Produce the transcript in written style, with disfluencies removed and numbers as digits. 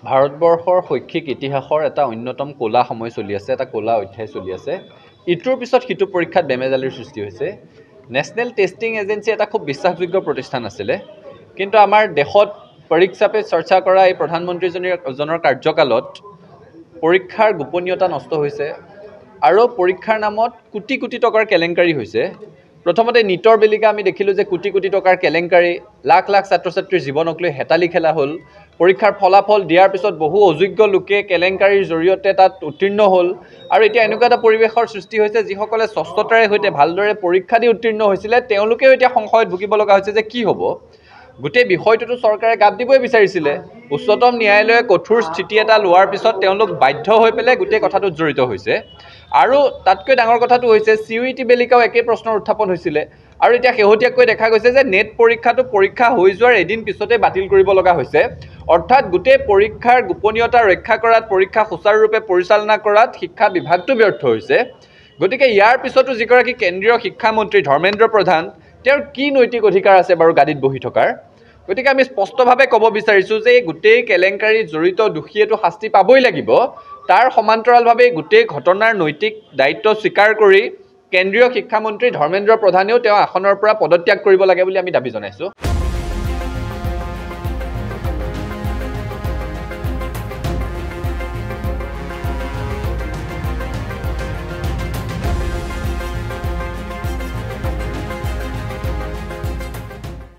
ভাৰতবৰ্ষৰ শৈক্ষিক ইতিহাসৰ এটা অন্যতম ক'লা সময় চলি আছে, এটা ক'লা অধ্যায় চলি আছে। ইটোৰ পিছত সিটো পৰীক্ষাত বেমেজালিৰ সৃষ্টি হৈছে। নেশ্যনেল টেষ্টিং এজেঞ্চি এটা খুব বিশ্বাসযোগ্য প্ৰতিষ্ঠান আছিলে, কিন্তু আমাৰ দেশত পৰীক্ষা পে চৰ্চা কৰা এই প্ৰধানমন্ত্ৰীজনৰ কাৰ্যকালত পৰীক্ষাৰ গোপনীয়তা নষ্ট হৈছে আৰু পৰীক্ষাৰ নামত কোটি কোটি টকাৰ কেলেংকাৰী হৈছে। প্ৰথমতে নীটৰ বেলিকা আমি দেখিলোঁ যে কোটি কোটি টকাৰ কেলেংকাৰী, লাখ লাখ ছাত্ৰ ছাত্ৰীৰ জীৱনক লৈ হেতালি খেলা হ'ল। পৰীক্ষাৰ ফলাফল দিয়াৰ পিছত বহু অযোগ্য লোকে কেলেংকাৰীৰ জৰিয়তে তাত উত্তীৰ্ণ হ'ল আৰু এতিয়া এনেকুৱা এটা পৰিৱেশৰ সৃষ্টি হৈছে যিসকলে স্বচ্ছতাৰে সৈতে ভালদৰে পৰীক্ষা দি উত্তীৰ্ণ হৈছিলে তেওঁলোকেও এতিয়া সংশয়ত ভুগিব লগা হৈছে যে কি হ'ব। গোটেই বিষয়টোতো চৰকাৰে গাপ দিবই বিচাৰিছিলে। উচ্চতম ন্যায়ালয়ে কঠোৰ স্থিতি এটা লোৱাৰ পিছত তেওঁলোক বাধ্য হৈ পেলাই গোটেই কথাটোত জড়িত হৈছে। আৰু তাতকৈ ডাঙৰ কথাটো হৈছে CUET বেলিকাও একেই প্ৰশ্নৰ উত্থাপন হৈছিলে আৰু এতিয়া শেহতীয়াকৈ দেখা গৈছে যে নেট পৰীক্ষাটো পৰীক্ষা হৈ যোৱাৰ এদিন পিছতে বাতিল কৰিব লগা হৈছে। অৰ্থাৎ গোটেই পৰীক্ষাৰ গোপনীয়তা ৰক্ষা কৰাত, পৰীক্ষা সুচাৰুৰূপে পৰিচালনা কৰাত শিক্ষা বিভাগটো ব্যৰ্থ হৈছে। গতিকে ইয়াৰ পিছতো যিগৰাকী কেন্দ্ৰীয় শিক্ষামন্ত্ৰী ধৰ্মেন্দ্ৰ প্ৰধান, তেওঁৰ কি নৈতিক অধিকাৰ আছে বাৰু গাদীত বহি থকাৰ? গতিকে আমি স্পষ্টভাৱে ক'ব বিচাৰিছোঁ যে এই গোটেই কেলেংকাৰীত জড়িত দোষীয়েতো শাস্তি পাবই লাগিব। তাৰ সমান্তৰালভাৱে গোটেই ঘটনাৰ নৈতিক দায়িত্ব স্বীকাৰ কৰি কেন্দ্ৰীয় শিক্ষামন্ত্ৰী ধৰ্মেন্দ্ৰ প্ৰধানেও তেওঁ আসনৰ পৰা পদত্যাগ কৰিব লাগে বুলি আমি দাবী জনাইছোঁ।